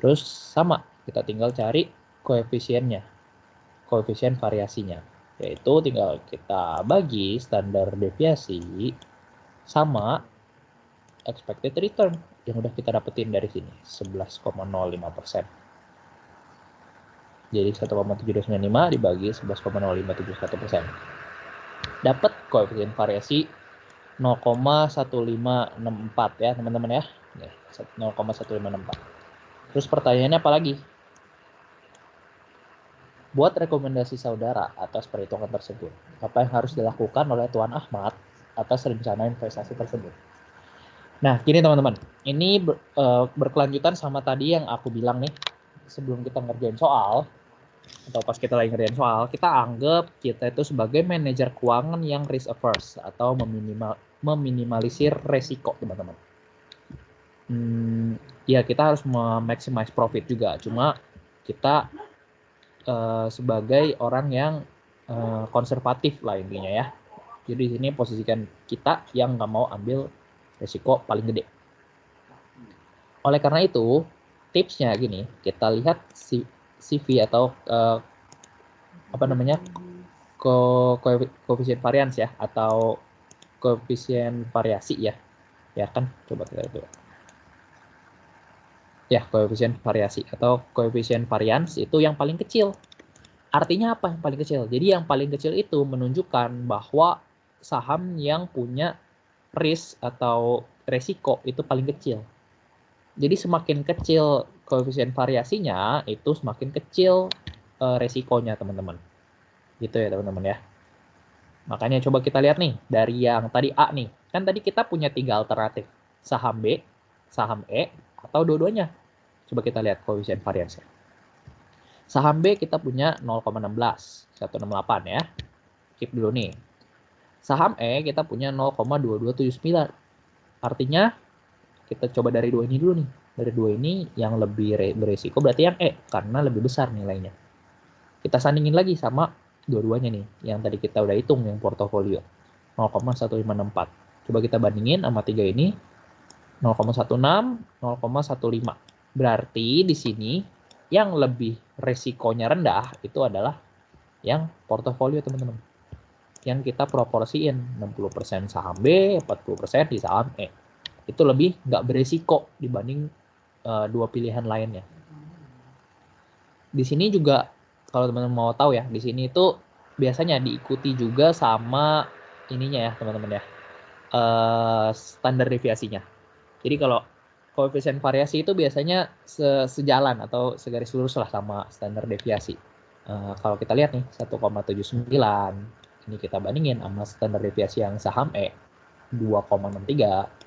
Terus sama, kita tinggal cari koefisiennya, koefisien variasinya. Yaitu tinggal kita bagi standar deviasi sama expected return yang udah kita dapetin dari sini, 11,05%. Jadi 1,7295 dibagi 11,0571%. Dapat koefisien variasi 0,1564 ya teman-teman ya. 0,1564. Terus pertanyaannya apa lagi? Buat rekomendasi saudara atas perhitungan tersebut, apa yang harus dilakukan oleh Tuan Ahmad atas rencana investasi tersebut? Nah, gini teman-teman, ini berkelanjutan sama tadi yang aku bilang nih, sebelum kita ngerjain soal, atau pas kita lagi ngerjain soal, kita anggap kita itu sebagai manajer keuangan yang risk averse, atau meminimalisir resiko, teman-teman. Ya, kita harus maximize profit juga, cuma kita sebagai orang yang konservatif lah intinya ya. Jadi di sini posisikan kita yang nggak mau ambil resiko paling gede. Oleh karena itu, tipsnya gini, kita lihat CV atau koefisien varians ya, atau koefisien variasi ya. Ya kan, coba kita lihat dulu. Ya, koefisien variasi atau koefisien varians itu yang paling kecil. Artinya apa yang paling kecil? Jadi yang paling kecil itu menunjukkan bahwa saham yang punya risk atau resiko itu paling kecil. Jadi semakin kecil koefisien variasinya, itu semakin kecil resikonya, teman-teman. Gitu ya, teman-teman ya. Makanya coba kita lihat nih, dari yang tadi A nih. Kan tadi kita punya 3 alternatif. Saham B, saham E, atau dua-duanya. Coba kita lihat koefisien variasinya. Saham B kita punya 0,16, 168 ya. Keep dulu nih. Saham E kita punya 0,2279. Artinya kita coba dari dua ini dulu nih. Dari dua ini yang lebih beresiko berarti yang E karena lebih besar nilainya. Kita sandingin lagi sama dua-duanya nih. Yang tadi kita udah hitung yang portofolio. 0,1564. Coba kita bandingin sama 3 ini. 0,16, 0,15. Berarti di sini yang lebih resikonya rendah itu adalah yang portofolio, teman-teman. Yang kita proporsiin 60% saham B, 40% di saham E. Itu lebih nggak beresiko dibanding dua pilihan lainnya. Di sini juga kalau teman-teman mau tahu ya, di sini itu biasanya diikuti juga sama ininya ya, teman-teman ya. Standar deviasinya. Jadi kalau koefisien variasi itu biasanya sejalan atau segaris lurus lah sama standar deviasi. Kalau kita lihat nih 1,79, ini kita bandingin sama standar deviasi yang saham E 2,63.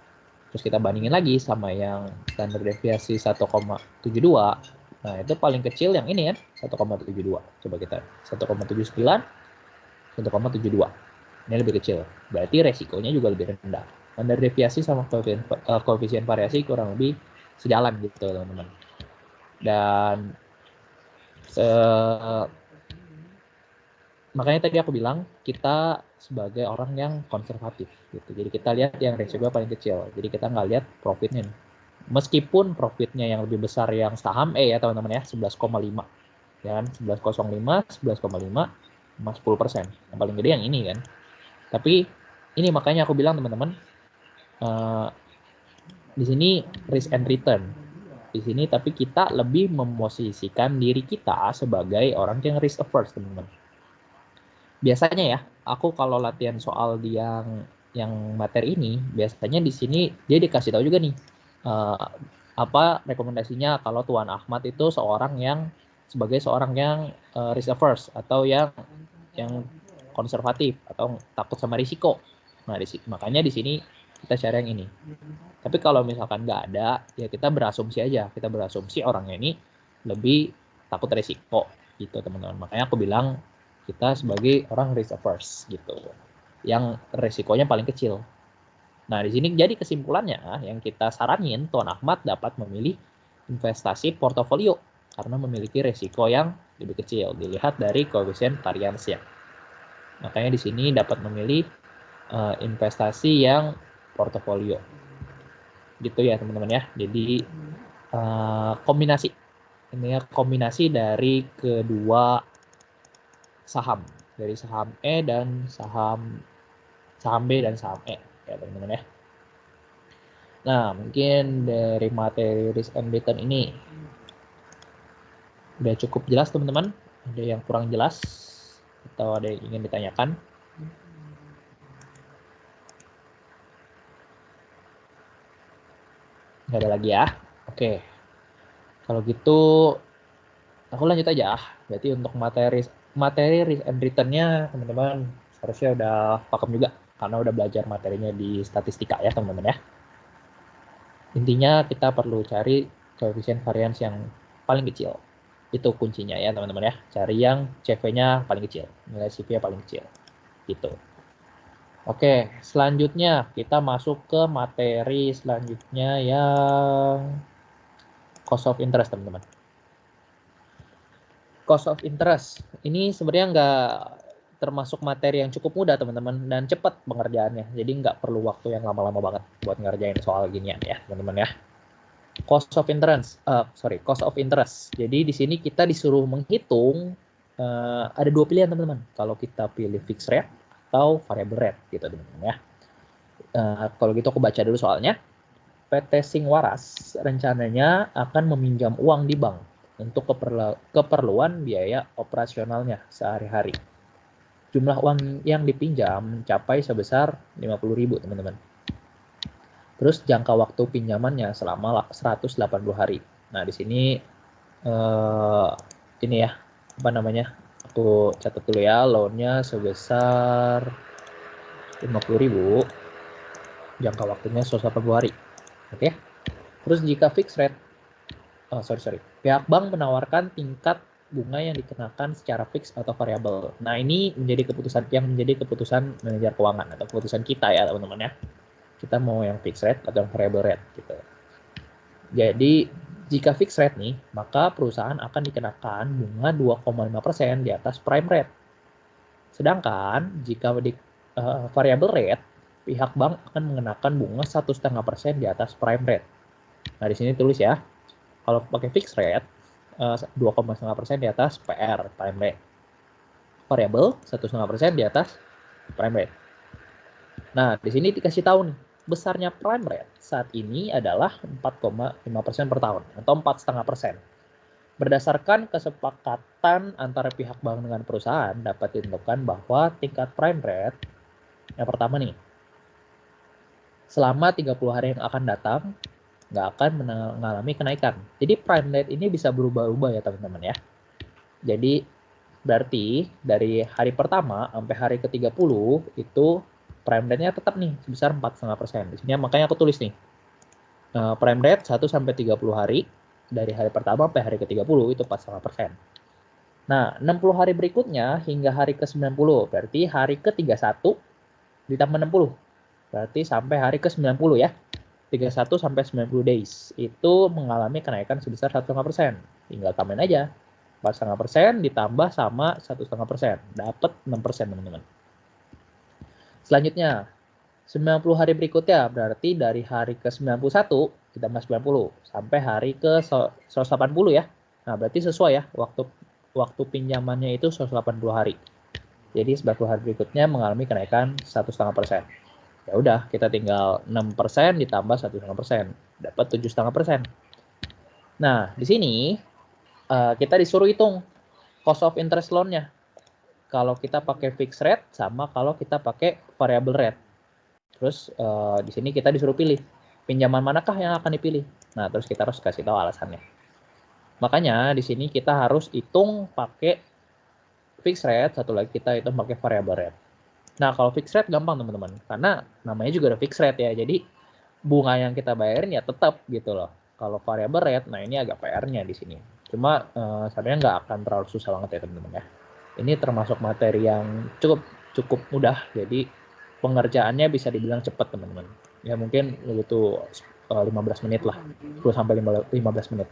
Terus kita bandingin lagi sama yang standar deviasi 1,72. Nah, itu paling kecil yang ini kan 1,72. Coba kita 1,79, 1,72. Ini lebih kecil. Berarti resikonya juga lebih rendah. Standar deviasi sama koefisien variasi kurang lebih sejalan gitu, teman-teman. Dan makanya tadi aku bilang kita sebagai orang yang konservatif gitu. Jadi kita lihat yang resiko paling kecil. Jadi kita nggak lihat profitnya nih. Meskipun profitnya yang lebih besar yang saham ya teman-teman ya, 11,5. Ya kan, 11,05, 11,5 sama 10%. Yang paling gede yang ini kan. Tapi ini makanya aku bilang teman-teman, di sini risk and return. Di sini tapi kita lebih memposisikan diri kita sebagai orang yang risk averse, teman-teman. Biasanya ya, aku kalau latihan soal yang materi ini, biasanya di sini dia dikasih tahu juga nih apa rekomendasinya kalau Tuan Ahmad itu seorang yang sebagai seorang yang risk averse atau yang konservatif atau takut sama risiko. Nah, makanya di sini kita share yang ini. Tapi kalau misalkan nggak ada, ya kita berasumsi aja. Kita berasumsi orangnya ini lebih takut resiko gitu, teman-teman. Makanya aku bilang kita sebagai orang risk averse gitu. Yang resikonya paling kecil. Nah, di sini jadi kesimpulannya yang kita saranin Tuan Ahmad dapat memilih investasi portofolio karena memiliki resiko yang lebih kecil. Dilihat dari koefisien variansnya. Makanya di sini dapat memilih investasi yang portofolio. Gitu ya, teman-teman ya. Jadi kombinasi ini ya kombinasi dari kedua saham, dari saham E dan saham B dan saham E ya teman-teman ya. Nah, mungkin dari materi risk and return ini udah cukup jelas teman-teman. Ada yang kurang jelas atau ada yang ingin ditanyakan? Nggak ada lagi ya. Oke. Kalau gitu aku lanjut aja. Berarti untuk materi risk and return-nya teman-teman harusnya udah paham juga karena udah belajar materinya di statistika ya teman-teman ya. Intinya kita perlu cari koefisien varians yang paling kecil. Itu kuncinya ya teman-teman ya. Cari yang CV-nya paling kecil, nilai CV-nya paling kecil. Gitu. Oke, selanjutnya kita masuk ke materi selanjutnya yang cost of interest teman-teman. Cost of interest ini sebenarnya nggak termasuk materi yang cukup mudah teman-teman dan cepat pengerjaannya. Jadi nggak perlu waktu yang lama-lama banget buat ngerjain soal ginian ya teman-teman ya. Cost of interest. Jadi di sini kita disuruh menghitung ada dua pilihan teman-teman. Kalau kita pilih fixed rate atau variable rate gitu teman-teman ya. Kalau gitu aku baca dulu soalnya. PT Singwaras rencananya akan meminjam uang di bank untuk keperluan biaya operasionalnya sehari-hari. Jumlah uang yang dipinjam mencapai sebesar 50.000 teman-teman. Terus jangka waktu pinjamannya selama 180 hari. Nah, di sini ini ya, apa namanya? Aku catat dulu ya, loan-nya sebesar 50.000. Jangka waktunya 180 hari. Oke. Terus jika fixed rate pihak bank menawarkan tingkat bunga yang dikenakan secara fix atau variabel. Nah, ini menjadi keputusan manajer keuangan atau keputusan kita ya, teman-teman ya. Kita mau yang fixed rate atau yang variable rate gitu. Jadi, jika fixed rate nih, maka perusahaan akan dikenakan bunga 2,5% di atas prime rate. Sedangkan jika di variable rate, pihak bank akan mengenakan bunga 1,5% di atas prime rate. Nah, di sini tulis ya. Kalau pakai fixed rate, 2,5% di atas PR, prime rate. Variable, 1,5% di atas prime rate. Nah, di sini dikasih tahu nih, besarnya prime rate saat ini adalah 4,5% per tahun, atau 4,5%. Berdasarkan kesepakatan antara pihak bank dengan perusahaan, dapat ditentukan bahwa tingkat prime rate, yang pertama nih, selama 30 hari yang akan datang, nggak akan mengalami kenaikan. Jadi prime rate ini bisa berubah-ubah ya teman-teman ya. Jadi berarti dari hari pertama sampai hari ke-30 itu prime rate-nya tetap nih sebesar 4,5%. Di sini makanya aku tulis nih. Prime rate 1 sampai 30 hari dari hari pertama sampai hari ke-30 itu 4,5%. Nah, 60 hari berikutnya hingga hari ke-90 berarti hari ke-31 ditambah 60. Berarti sampai hari ke-90 ya. 31 sampai 90 days itu mengalami kenaikan sebesar 1,5%. Tinggal tambahin aja 4,5% ditambah sama 1,5%, dapat 6% teman-teman. Selanjutnya 90 hari berikutnya berarti dari hari ke-91 ditambah 90 sampai hari ke-180 ya. Nah, berarti sesuai ya waktu pinjamannya itu 180 hari. Jadi 90 hari berikutnya mengalami kenaikan 1,5%. Ya udah, kita tinggal 6% ditambah 1,5%, dapat 7,5%. Nah, di sini kita disuruh hitung cost of interest loan-nya. Kalau kita pakai fixed rate sama kalau kita pakai variable rate. Terus di sini kita disuruh pilih pinjaman manakah yang akan dipilih. Nah, terus kita harus kasih tahu alasannya. Makanya di sini kita harus hitung pakai fixed rate, satu lagi kita hitung pakai variable rate. Nah, kalau fixed rate gampang teman-teman, karena namanya juga udah fixed rate ya. Jadi bunga yang kita bayarin ya tetap gitu loh. Kalau variable rate, nah ini agak PR-nya di sini. Cuma sebenarnya nggak akan terlalu susah banget ya teman-teman ya. Ini termasuk materi yang cukup mudah, jadi pengerjaannya bisa dibilang cepat teman-teman. Ya mungkin butuh 15 menit lah, 10 sampai 15 menit.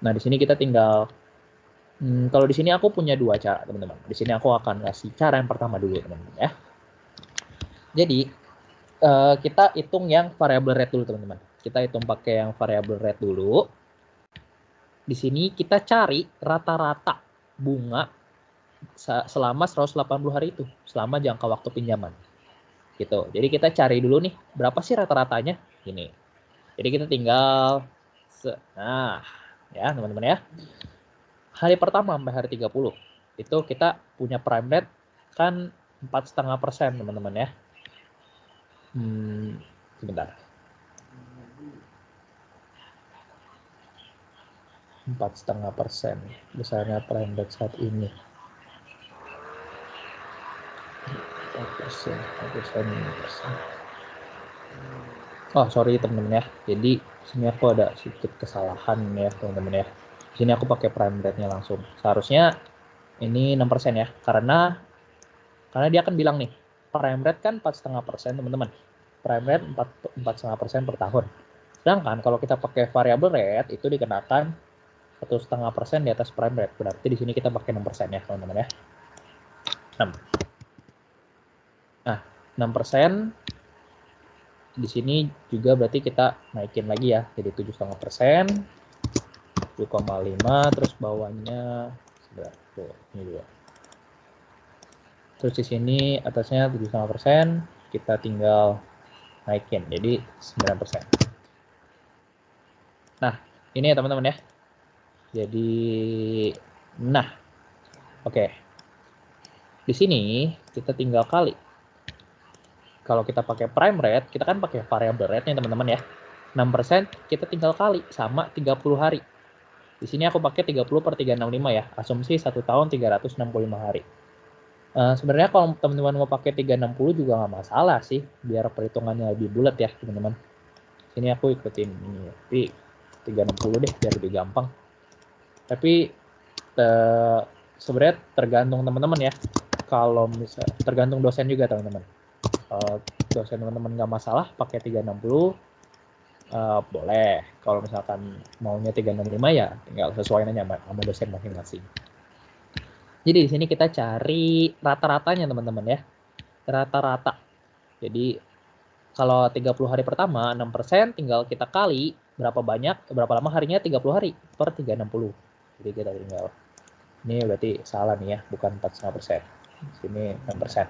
Nah, di sini kita tinggal kalau di sini aku punya dua cara, teman-teman. Di sini aku akan kasih cara yang pertama dulu, teman-teman ya. Jadi, kita hitung yang variable rate dulu, teman-teman. Kita hitung pakai yang variable rate dulu. Di sini kita cari rata-rata bunga selama 180 hari itu, selama jangka waktu pinjaman. Gitu. Jadi kita cari dulu nih, berapa sih rata-ratanya? Ini. Jadi kita tinggal nah, ya teman-teman ya. Hari pertama sampai hari 30 itu kita punya prime rate kan 4,5% teman-teman ya. Sebentar. 4,5% besarnya prime rate saat ini. 4%. Oh sorry teman-teman ya. Jadi sini aku ada sedikit kesalahan ya teman-teman ya. Sini aku pakai prime rate-nya langsung. Seharusnya ini 6% ya. Karena dia akan bilang nih, prime rate kan 4,5% teman-teman. Prime rate 4,5% per tahun. Sedangkan kalau kita pakai variable rate itu dikenakan 1,5% di atas prime rate. Berarti di sini kita pakai 6% ya teman-teman ya. 6. Nah, 6% di sini juga berarti kita naikin lagi ya, jadi 7,5%, 7,5, terus bawahnya ini dua. Terus di sini atasnya 7,5%, kita tinggal naikin jadi 9%. Nah, ini ya teman-teman ya. Jadi oke. Di sini kita tinggal kali. Kalau kita pakai prime rate, kita kan pakai variable rate nih teman-teman ya. 6% kita tinggal kali sama 30 hari. Di sini aku pakai 30 per 365 ya. Asumsi 1 tahun 365 hari. Sebenarnya kalau teman-teman mau pakai 360 juga nggak masalah sih. Biar perhitungannya lebih bulat ya teman-teman. Sini aku ikutin ini. Tapi 360 deh biar lebih gampang. Tapi sebenarnya tergantung teman-teman ya. Kalau misalnya tergantung dosen juga teman-teman. Dosen teman-teman nggak masalah pakai 360 boleh. Kalau misalkan maunya 365 ya tinggal sesuaiin aja sama dosen masing-masing. Jadi di sini kita cari rata-ratanya teman-teman ya. Rata-rata. Jadi kalau 30 hari pertama 6% tinggal kita kali berapa lama harinya 30 hari per 360. Jadi kita tinggal ini berarti salah nih ya, bukan 4,5%. Sini 6%.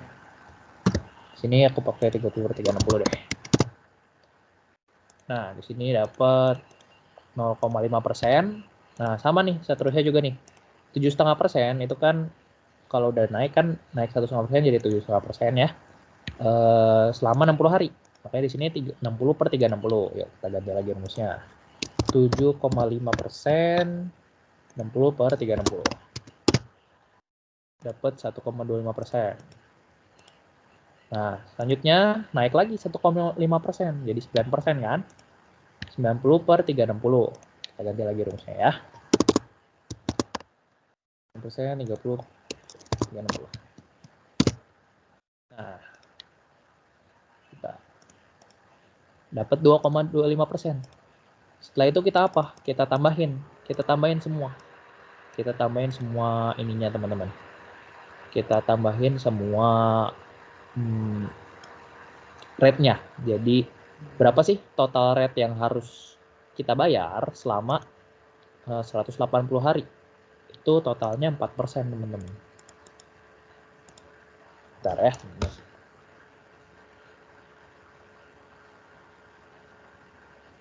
Sini aku pakai 30 per 360 deh. Nah, di sini dapat 0,5%. Nah, sama nih seterusnya juga nih. 7,5% itu kan kalau udah naik kan naik 1,5% jadi 7,5% ya. Selama 60 hari. Makanya di sini 60 per 360. Yuk, kita ganti lagi rumusnya. 7,5% 60 per 360. Dapat 1,25%. Nah, selanjutnya naik lagi 1,5%. Jadi 9% kan? 90 per 360. Kita ganti lagi rumusnya ya. 9%, 30, 360. Nah, kita dapat 2,25%. Setelah itu kita apa? Kita tambahin semua. Kita tambahin semua ininya teman-teman. Kita tambahin semua rate-nya. Jadi berapa sih total rate yang harus kita bayar selama 180 hari? Itu totalnya 4% teman-teman. Bentar ya.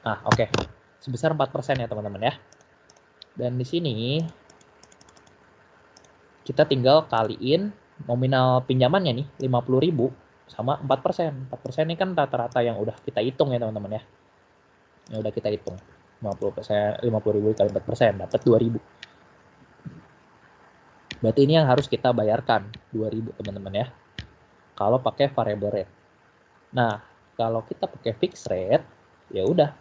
Nah, oke. Sebesar 4% ya teman-teman ya. Dan di sini kita tinggal kaliin nominal pinjamannya nih 50.000 sama 4%. 4% ini kan rata-rata yang udah kita hitung ya teman-teman ya. Yang udah kita hitung. 50%, 50.000 kali 4% dapat 2.000. Berarti ini yang harus kita bayarkan 2.000 teman-teman ya. Kalau pakai variable rate. Nah, kalau kita pakai fixed rate ya udah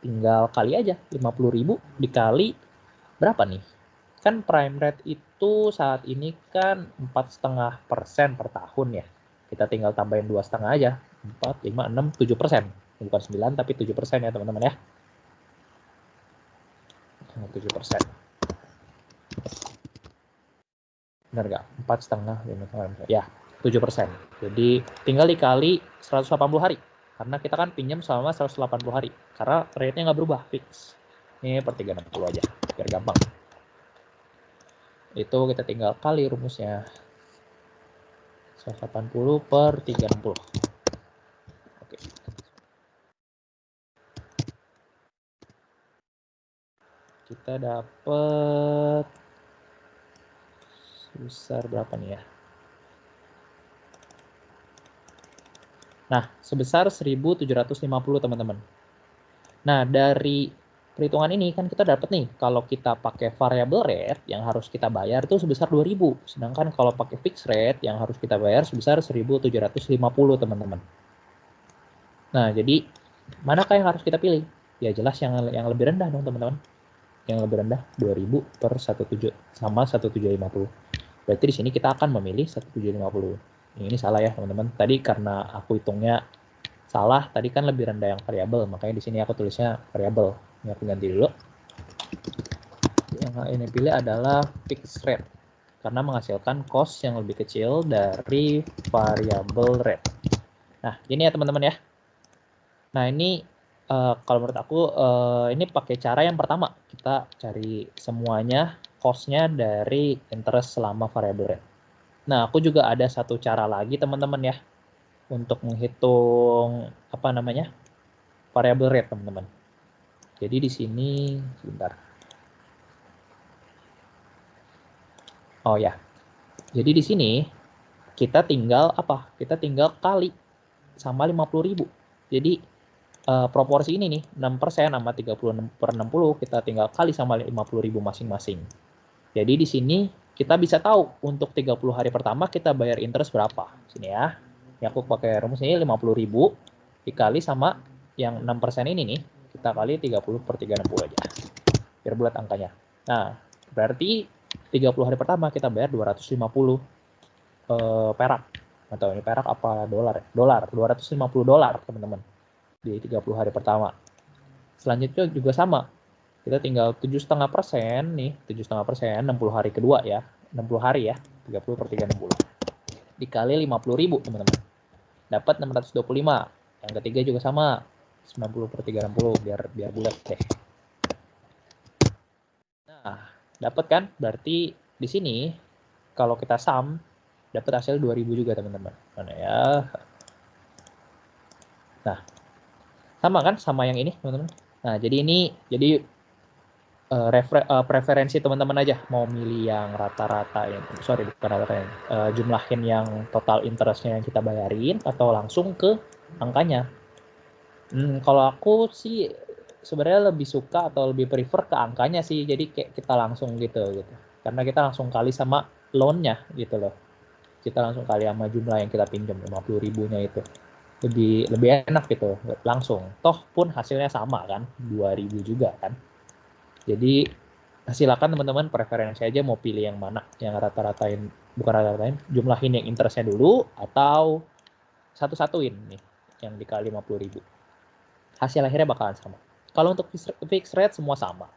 tinggal kali aja 50.000 dikali berapa nih? Kan prime rate itu saat ini kan 4,5% per tahun ya. Kita tinggal tambahin 2,5 aja. 4, 5, 6, 7%. Bukan 9 tapi 7% ya teman-teman ya. 7%. Benar nggak? 4,5, 5, ya 7%. Jadi tinggal dikali 180 hari. Karena kita kan pinjam selama 180 hari. Karena rate-nya nggak berubah, fix. Ini per 360 aja, biar gampang. Itu kita tinggal kali rumusnya. 180 per 360. Oke. Kita dapat sebesar berapa nih ya? Nah, sebesar 1750 teman-teman. Nah, dari perhitungan ini kan kita dapat nih, kalau kita pakai variable rate yang harus kita bayar itu sebesar 2000. Sedangkan kalau pakai fixed rate yang harus kita bayar sebesar 1750 teman-teman. Nah, jadi manakah yang harus kita pilih? Ya jelas yang lebih rendah dong teman-teman. Yang lebih rendah 2000 per 17 sama 1750. Berarti di sini kita akan memilih 1750. Ini salah ya teman-teman. Tadi karena aku hitungnya salah, tadi kan lebih rendah yang variabel, makanya di sini aku tulisnya variabel. Ini aku ganti dulu. Yang ini pilih adalah fixed rate karena menghasilkan cost yang lebih kecil dari variable rate. Nah, ini ya teman-teman ya. Nah, ini kalau menurut aku ini pakai cara yang pertama, kita cari semuanya cost-nya dari interest selama variable rate. Nah, aku juga ada satu cara lagi teman-teman ya untuk menghitung apa namanya variable rate teman-teman. Jadi di sini sebentar. Oh ya. Jadi di sini kita tinggal apa? Kita tinggal kali sama 50.000. Jadi proporsi ini nih 6% sama 30/60 kita tinggal kali sama 50.000 masing-masing. Jadi di sini kita bisa tahu untuk 30 hari pertama kita bayar interest berapa. Sini ya. Ini aku pakai rumus ini 50.000 dikali sama yang 6% ini nih, kita kali 30 per 360 aja. Biar bulat angkanya. Nah, berarti 30 hari pertama kita bayar 250 perak. Atau ini perak apa dolar ya? Dolar, 250 dolar teman-teman. Di 30 hari pertama. Selanjutnya juga sama. Kita tinggal 7,5% nih, 7,5% 60 hari kedua ya. 60 hari ya, 30 per 360. Dikali 50.000 teman-teman. Dapat 625. Yang ketiga juga sama, 90 per 360 biar bulat deh. Nah, dapat kan? Berarti di sini kalau kita sum dapat hasil 2000 juga teman-teman. Mana ya? Nah, sama kan sama yang ini teman-teman. Nah, jadi preferensi teman-teman aja mau milih yang rata-rata yang sorry bukan rata-rata yang jumlahin yang total interestnya yang kita bayarin atau langsung ke angkanya. Kalau aku sih sebenarnya lebih suka atau lebih prefer ke angkanya sih, jadi kayak kita langsung gitu karena kita langsung kali sama loan-nya gitu loh, kita langsung kali sama jumlah yang kita pinjam 50.000-nya itu lebih enak gitu langsung, toh pun hasilnya sama kan 2.000 juga kan. Jadi silakan teman-teman preferensi aja mau pilih yang mana, yang rata-ratain bukan rata-ratain, jumlahin yang interestnya dulu atau satu-satuin nih yang dikali 50.000. Hasil akhirnya bakalan sama. Kalau untuk fixed rate semua sama,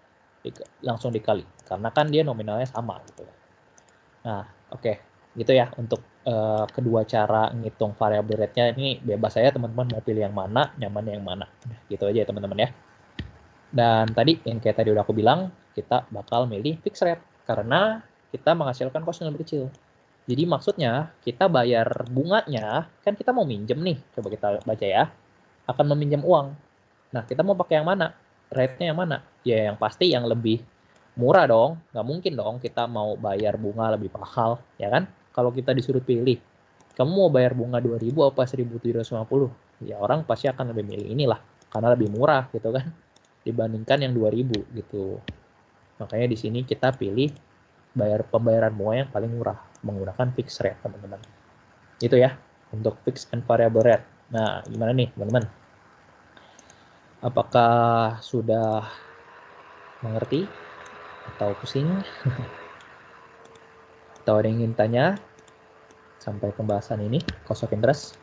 langsung dikali karena kan dia nominalnya sama gitu. Nah, oke. Gitu ya untuk kedua cara ngitung variable rate-nya. Ini bebas saya teman-teman mau pilih yang mana, nyamannya yang mana. Gitu aja ya teman-teman ya. Dan tadi yang kayak tadi udah aku bilang, kita bakal milih fixed rate karena kita menghasilkan cost yang lebih kecil. Jadi maksudnya kita bayar bunganya, kan kita mau minjem nih, coba kita baca ya, akan meminjam uang. Nah, kita mau pakai yang mana? Rate-nya yang mana? Ya yang pasti yang lebih murah dong. Nggak mungkin dong kita mau bayar bunga lebih mahal, ya kan? Kalau kita disuruh pilih, kamu mau bayar bunga 2.000 apa 1.750? Ya orang pasti akan lebih milih inilah, karena lebih murah gitu kan, dibandingkan yang 2.000 gitu. Makanya di sini kita pilih pembayaran bunga yang paling murah, menggunakan fixed rate teman-teman. Itu ya, untuk fixed and variable rate. Nah, gimana nih teman-teman? Apakah sudah mengerti atau pusing? Atau ada yang ingin tanya sampai pembahasan ini, cost of interest?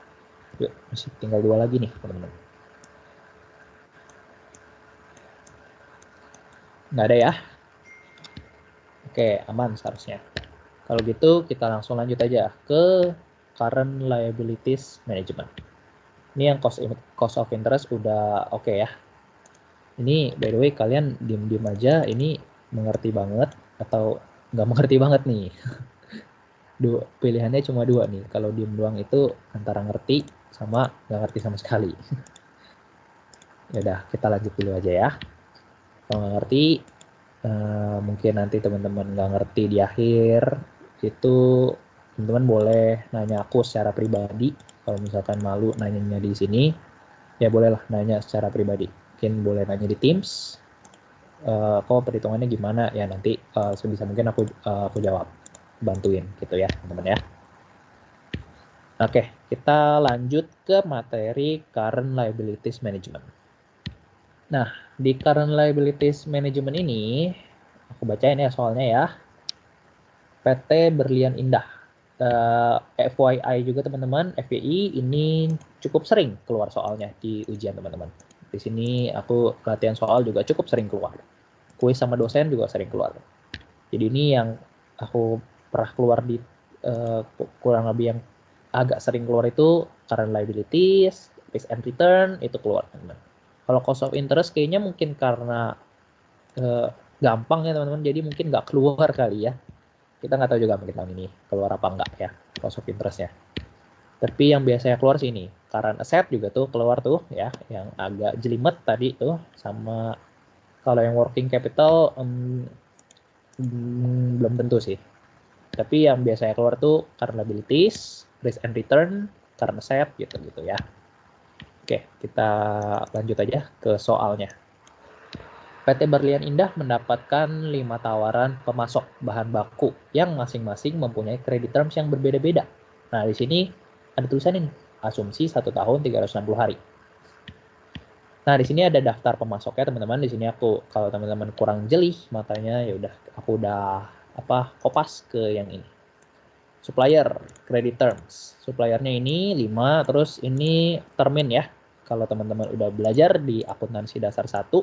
Yuk, masih tinggal 2 lagi nih, teman-teman. Nggak ada ya? Oke, aman seharusnya. Kalau gitu, kita langsung lanjut aja ke current liabilities management. Ini yang cost of interest udah oke ya. Ini by the way kalian diem-diem aja, ini mengerti banget atau nggak mengerti banget nih. Pilihannya cuma dua nih. Kalau diem doang itu antara ngerti sama nggak ngerti sama sekali. Ya udah, kita lanjut dulu aja ya. Kalau nggak ngerti, mungkin nanti teman-teman nggak ngerti di akhir, itu teman-teman boleh nanya aku secara pribadi. Kalau misalkan malu nanyanya di sini, ya bolehlah nanya secara pribadi. Mungkin boleh nanya di Teams. Kok perhitungannya gimana? Ya nanti sebisa mungkin aku jawab, bantuin gitu ya teman-teman ya. Oke, kita lanjut ke materi Current Liabilities Management. Nah, di Current Liabilities Management ini, aku bacain ya soalnya ya. PT Berlian Indah. FYI juga teman-teman, FYI ini cukup sering keluar soalnya di ujian teman-teman. Di sini aku latihan soal juga cukup sering keluar. Kuis sama dosen juga sering keluar. Jadi ini yang aku pernah keluar di kurang lebih yang agak sering keluar itu current liabilities, risk and return itu keluar teman-teman. Kalau cost of interest kayaknya mungkin karena gampang ya teman-teman, jadi mungkin nggak keluar kali ya. Kita nggak tahu juga mungkin tahun ini keluar apa enggak ya cost of interestnya. Tapi yang biasanya keluar sih ini current asset juga tuh keluar tuh ya, yang agak jelimet tadi tuh, sama kalau yang working capital belum tentu sih. Tapi yang biasanya keluar tuh current liabilities, risk and return, current asset gitu ya. Oke, kita lanjut aja ke soalnya. PT Berlian Indah mendapatkan 5 tawaran pemasok bahan baku yang masing-masing mempunyai credit terms yang berbeda-beda. Nah, di sini ada tulisan ini, asumsi 1 tahun 360 hari. Nah, di sini ada daftar pemasoknya teman-teman. Di sini aku, kalau teman-teman kurang jeli matanya, ya udah aku udah kopas ke yang ini. Supplier, credit terms. Suppliernya ini 5, terus ini termin ya. Kalau teman-teman udah belajar di akuntansi dasar 1,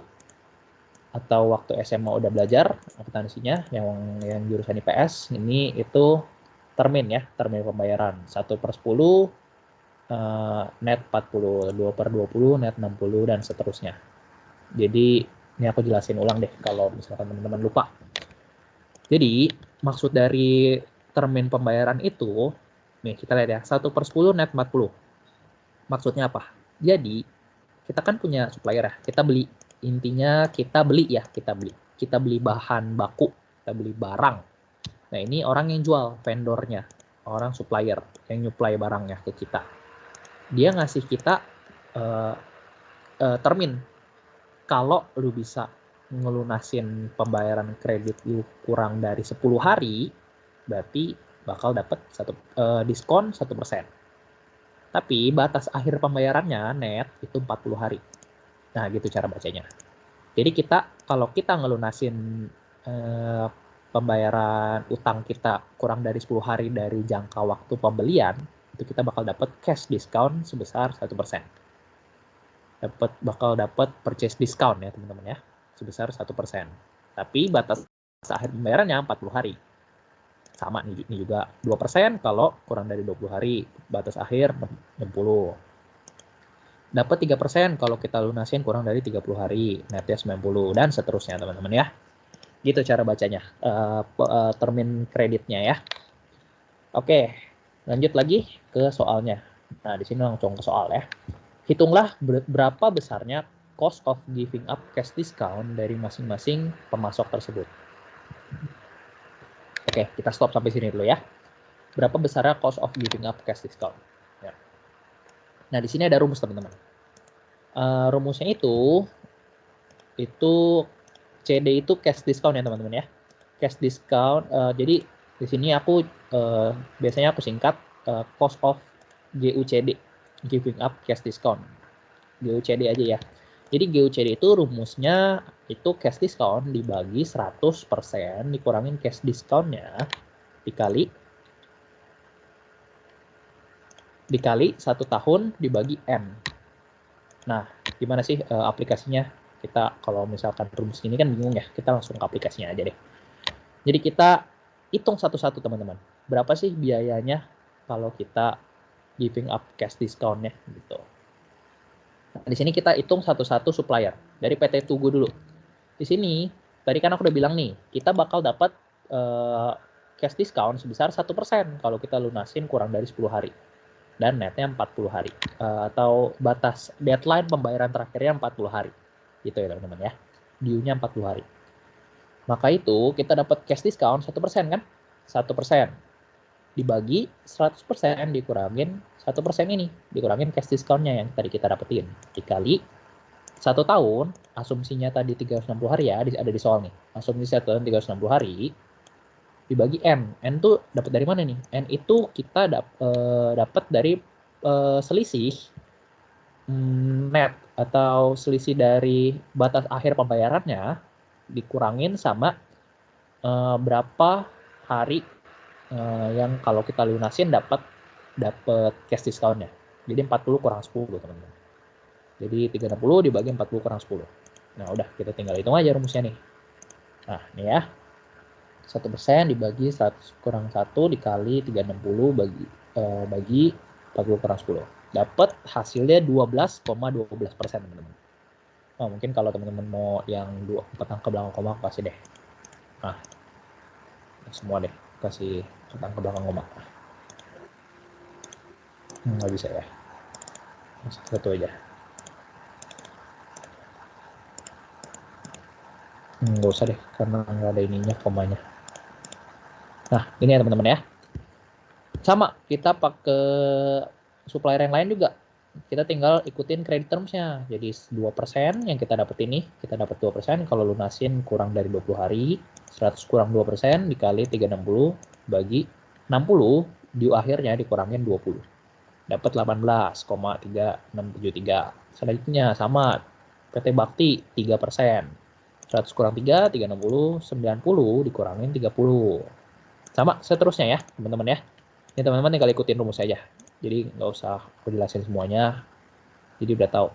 atau waktu SMA udah belajar akuntansinya yang jurusan IPS, ini itu termin ya, termin pembayaran 1/10, net 40, 2/20, net 60, dan seterusnya. Jadi ini aku jelasin ulang deh kalau misalkan teman-teman lupa. Jadi maksud dari termin pembayaran itu, nih kita lihat ya, 1/10 net 40. Maksudnya apa? Jadi kita kan punya supplier ya, kita beli, intinya kita beli bahan baku, kita beli barang. Nah, ini orang yang jual, vendornya, orang supplier yang nyuplai barangnya ke kita. Dia ngasih kita termin, kalau lu bisa ngelunasin pembayaran kredit lu kurang dari 10 hari, berarti bakal dapat diskon 1%. Tapi batas akhir pembayarannya net itu 40 hari. Nah, gitu cara bacanya. Jadi kalau kita ngelunasin pembayaran utang kita kurang dari 10 hari dari jangka waktu pembelian, itu kita bakal dapat cash discount sebesar 1%. Bakal dapat purchase discount ya teman-teman ya, sebesar 1%. Tapi batas akhir pembayarannya 40 hari. Sama nih juga 2% kalau kurang dari 20 hari, batas akhir 60. Dapat 3% kalau kita lunasin kurang dari 30 hari, netnya 90, dan seterusnya teman-teman ya. Gitu cara bacanya, termin kreditnya ya. Oke, lanjut lagi ke soalnya. Nah, di sini langsung ke soal ya. Hitunglah berapa besarnya cost of giving up cash discount dari masing-masing pemasok tersebut. Oke, kita stop sampai sini dulu ya. Berapa besarnya cost of giving up cash discount? Ya. Nah, di sini ada rumus teman-teman. Rumusnya itu CD itu cash discount ya teman-teman ya. Cash discount, jadi di sini aku biasanya aku singkat cost of GUCD, giving up cash discount. GUCD aja ya. Jadi GUCD itu rumusnya itu cash discount dibagi 100% dikurangin cash discountnya dikali 1 tahun dibagi M. Nah, gimana sih aplikasinya? Kita kalau misalkan rumus ini kan bingung ya, kita langsung ke aplikasinya aja deh. Jadi kita hitung satu-satu teman-teman. Berapa sih biayanya kalau kita giving up cash discount-nya gitu. Nah, di sini kita hitung satu-satu supplier. Dari PT Tugu dulu. Di sini, tadi kan aku udah bilang nih, kita bakal dapat cash discount sebesar 1% kalau kita lunasin kurang dari 10 hari. Dan netnya 40 hari. Atau batas deadline pembayaran terakhirnya 40 hari. Gitu ya teman-teman ya. Due-nya 40 hari. Maka itu kita dapat cash discount 1% kan? 1% dibagi 100% dikurangin 1% ini. Dikurangin cash discount-nya yang tadi kita dapetin. Dikali 1 tahun, asumsinya tadi 360 hari ya, ada di soal nih. Asumsi 1 tahun 360 hari, dibagi N. N tuh dapat dari mana nih? N itu kita dapat dari selisih net atau selisih dari batas akhir pembayarannya dikurangin sama berapa hari yang kalau kita lunasin dapat cash discount-nya. Jadi 40 kurang 10 teman-teman. Jadi 360 dibagi 40 kurang 10. Nah udah kita tinggal hitung aja rumusnya nih. Nah ini ya. 1% dibagi 100 kurang 1 dikali 360 bagi 40 kurang 10. Dapat hasilnya 12,12% teman-teman. Oh, mungkin kalau teman-teman mau yang 4 angka belakang koma kasih deh. Nah, semua deh kasih 4 angka belakang koma. Nggak bisa ya. Satu aja. Nggak usah deh, karena nggak ada ininya, komanya. Nah, ini ya teman-teman ya. Sama, kita pakai supplier yang lain juga. Kita tinggal ikutin credit terms-nya. Jadi 2% yang kita dapat ini, kita dapat 2%. Kalau lunasin kurang dari 20 hari, 100 kurang 2% dikali 360 bagi 60, di akhirnya dikurangin 20. Dapat 18,3673. Selanjutnya sama, PT Bakti 3%. 100 kurang 3, 360, 90 dikurangin 30. Sama seterusnya ya, teman-teman ya. Ini teman-teman tinggal ikutin rumus saja. Jadi nggak usah aku jelasin semuanya. Jadi udah tahu.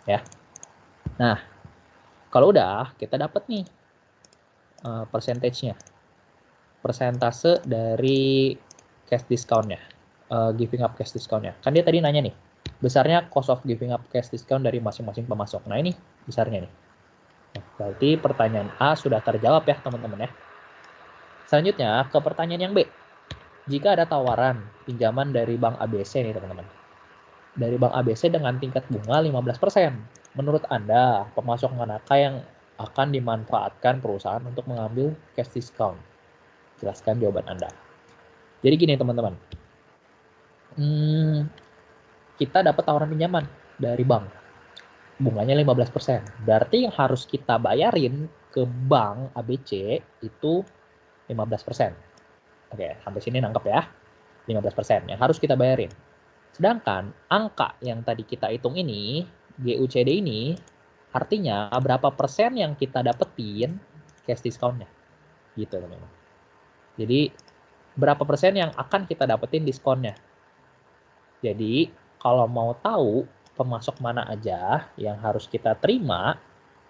Ya. Nah, kalau udah, kita dapat nih persentasenya. Persentase dari cash discount-nya. Giving up cash discount-nya. Kan dia tadi nanya nih, besarnya cost of giving up cash discount dari masing-masing pemasok. Nah ini besarnya nih. Nah, berarti pertanyaan A sudah terjawab ya teman-teman ya. Selanjutnya ke pertanyaan yang B. Jika ada tawaran pinjaman dari Bank ABC nih teman-teman. Dari Bank ABC dengan tingkat bunga 15%. Menurut Anda, pemasok manakah yang akan dimanfaatkan perusahaan untuk mengambil cash discount? Jelaskan jawaban Anda. Jadi gini teman-teman. Kita dapat tawaran pinjaman dari bank. Bunganya 15%. Berarti yang harus kita bayarin ke Bank ABC itu 15%. Oke, sampai sini nangkep ya. 15% yang harus kita bayarin. Sedangkan angka yang tadi kita hitung ini, GUCD ini, artinya berapa persen yang kita dapetin cash discount-nya. Gitu teman-teman. Jadi berapa persen yang akan kita dapetin diskonnya. Jadi kalau mau tahu pemasok mana aja yang harus kita terima,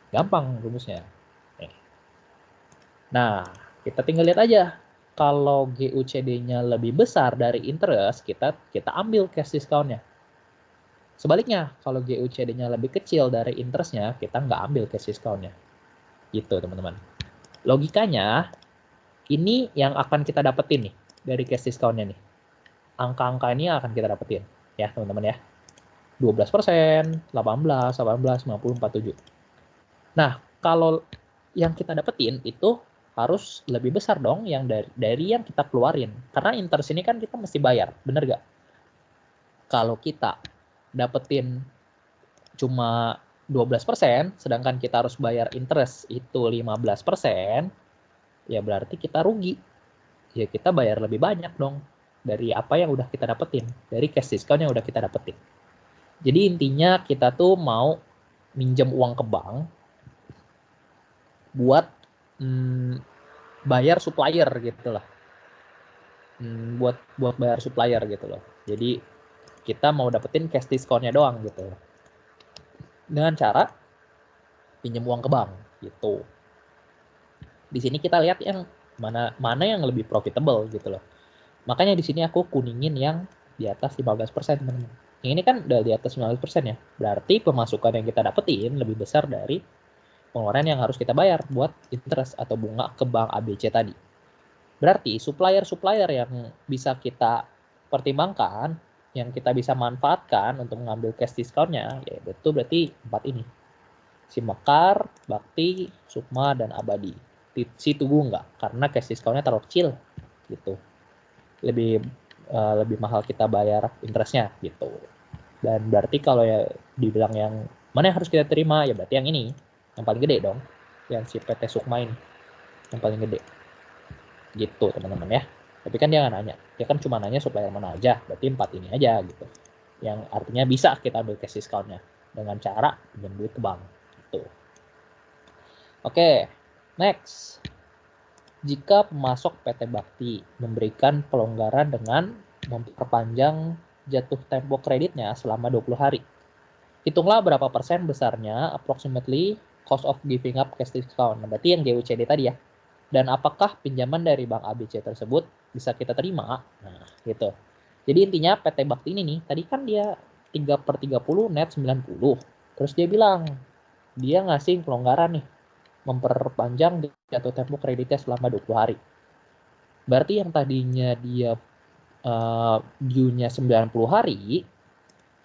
gampang rumusnya. Nah, kita tinggal lihat aja. Kalau GUCD-nya lebih besar dari interest, kita ambil cash discount-nya. Sebaliknya, kalau GUCD-nya lebih kecil dari interest-nya, kita nggak ambil cash discount-nya. Gitu, teman-teman. Logikanya, ini yang akan kita dapetin nih, dari cash discount-nya nih. Angka-angka ini akan kita dapetin. Ya, teman-teman ya. 12%, 18, 18, 50, 47. Nah, kalau yang kita dapetin itu harus lebih besar dong yang dari yang kita keluarin. Karena interest ini kan kita mesti bayar, bener gak? Kalau kita dapetin cuma 12%, sedangkan kita harus bayar interest itu 15%, ya berarti kita rugi. Ya kita bayar lebih banyak dong dari apa yang udah kita dapetin, dari cash discount yang udah kita dapetin. Jadi intinya kita tuh mau minjem uang ke bank buat bayar supplier gitu lah. Buat bayar supplier gitu loh. Jadi kita mau dapetin cash discount-nya doang gitu. Dengan cara pinjam uang ke bank gitu. Di sini kita lihat yang mana yang lebih profitable gitu loh. Makanya di sini aku kuningin yang di atas 15% teman-teman. Ini kan udah di atas 19% ya. Berarti pemasukan yang kita dapetin lebih besar dari pengeluaran yang harus kita bayar buat interest atau bunga ke bank ABC tadi. Berarti supplier-supplier yang bisa kita pertimbangkan, yang kita bisa manfaatkan untuk mengambil cash discount-nya, ya betul berarti 4 ini. Simakar, Bakti, Sukma, dan Abadi. Si Tugu enggak, karena cash discount-nya terlalu kecil gitu. Lebih mahal kita bayar interest-nya gitu. Dan berarti kalau ya dibilang yang mana yang harus kita terima, ya berarti yang ini, yang paling gede dong, yang si PT Sukma ini, yang paling gede. Gitu teman-teman ya. Tapi kan dia nggak nanya, dia kan cuma nanya supplier mana aja, berarti 4 ini aja gitu. Yang artinya bisa kita ambil cash discount-nya dengan cara pinjam duit ke bank. Gitu. Oke, next. Jika pemasok PT Bakti memberikan pelonggaran dengan memperpanjang jatuh tempo kreditnya selama 20 hari. Hitunglah berapa persen besarnya approximately cost of giving up cash discount. Nah, berarti yang GUCD tadi ya. Dan apakah pinjaman dari Bank ABC tersebut bisa kita terima? Nah, gitu. Jadi intinya PT Bakti ini nih, tadi kan dia 3/30 net 90. Terus dia bilang, dia ngasih pelonggaran nih, memperpanjang jatuh tempo kreditnya selama 20 hari. Berarti yang tadinya dia due-nya 90 hari,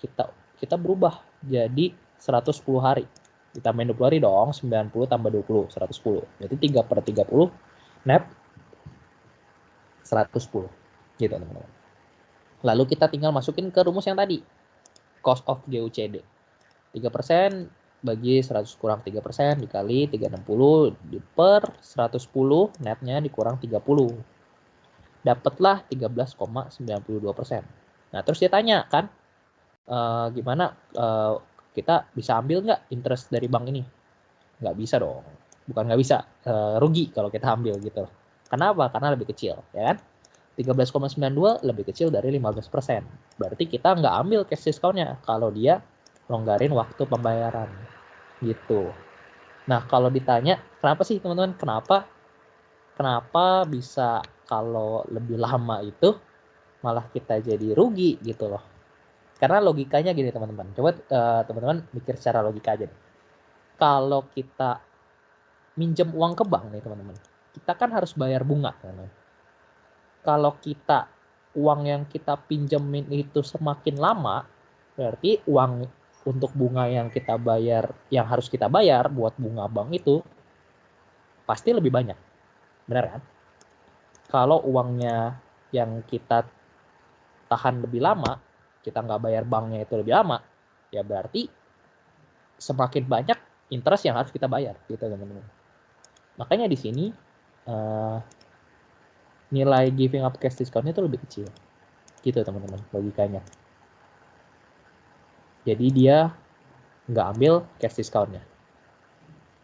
kita berubah jadi 110 hari. Ditambahin 20 hari dong, 90 tambah 20, 110. Berarti 3/30 net 110. Gitu teman-teman. Lalu kita tinggal masukin ke rumus yang tadi. Cost of GUCD. 3% bagi 100 kurang 3% dikali 360 per 110 netnya dikurang 30. Dapatlah 13,92%. Nah, terus dia tanya kan, gimana kita bisa ambil nggak interest dari bank ini? Nggak bisa dong. Bukan nggak bisa, rugi kalau kita ambil gitu. Kenapa? Karena lebih kecil, ya kan? 13,92 lebih kecil dari 15%. Berarti kita nggak ambil cash discount-nya kalau dia longgarin waktu pembayaran. Gitu. Nah, kalau ditanya, kenapa sih teman-teman? Kenapa bisa kalau lebih lama itu malah kita jadi rugi gitu loh. Karena logikanya gini teman-teman. Coba teman-teman mikir secara logika aja. Kalau kita minjem uang ke bank nih teman-teman, kita kan harus bayar bunga. Teman-teman. Kalau uang yang kita pinjemin itu semakin lama, berarti uang untuk bunga yang kita bayar, yang harus kita bayar buat bunga bank itu pasti lebih banyak. Benar kan? Kalau uangnya yang kita tahan lebih lama, kita nggak bayar banknya itu lebih lama, ya berarti semakin banyak interest yang harus kita bayar, gitu teman-teman. Makanya di sini nilai giving up cash discount itu lebih kecil, gitu teman-teman logikanya. Jadi dia nggak ambil cash discount-nya.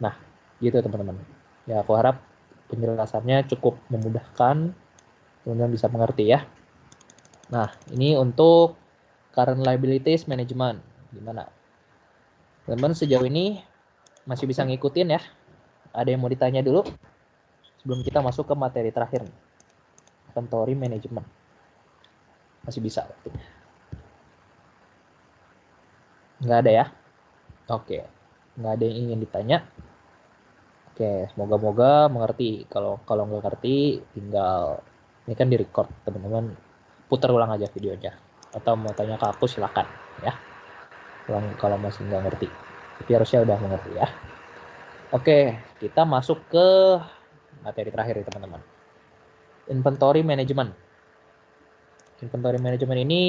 Nah, gitu teman-teman. Ya aku harap penjelasannya cukup memudahkan, teman-teman bisa mengerti ya. Nah, ini untuk current liabilities management. Gimana? Teman-teman sejauh ini masih bisa ngikutin ya? Ada yang mau ditanya dulu? Sebelum kita masuk ke materi terakhir nih. Inventory management. Masih bisa waktunya. Nggak ada ya? Oke. Nggak ada yang ingin ditanya. Oke, semoga-moga mengerti. Kalau nggak ngerti, tinggal ini kan di record, teman-teman putar ulang aja videonya. Atau mau tanya ke aku silakan ya. Kalau masih nggak ngerti. Tapi harusnya udah mengerti ya. Oke, kita masuk ke materi terakhir ya teman-teman. Inventory management. Inventory management ini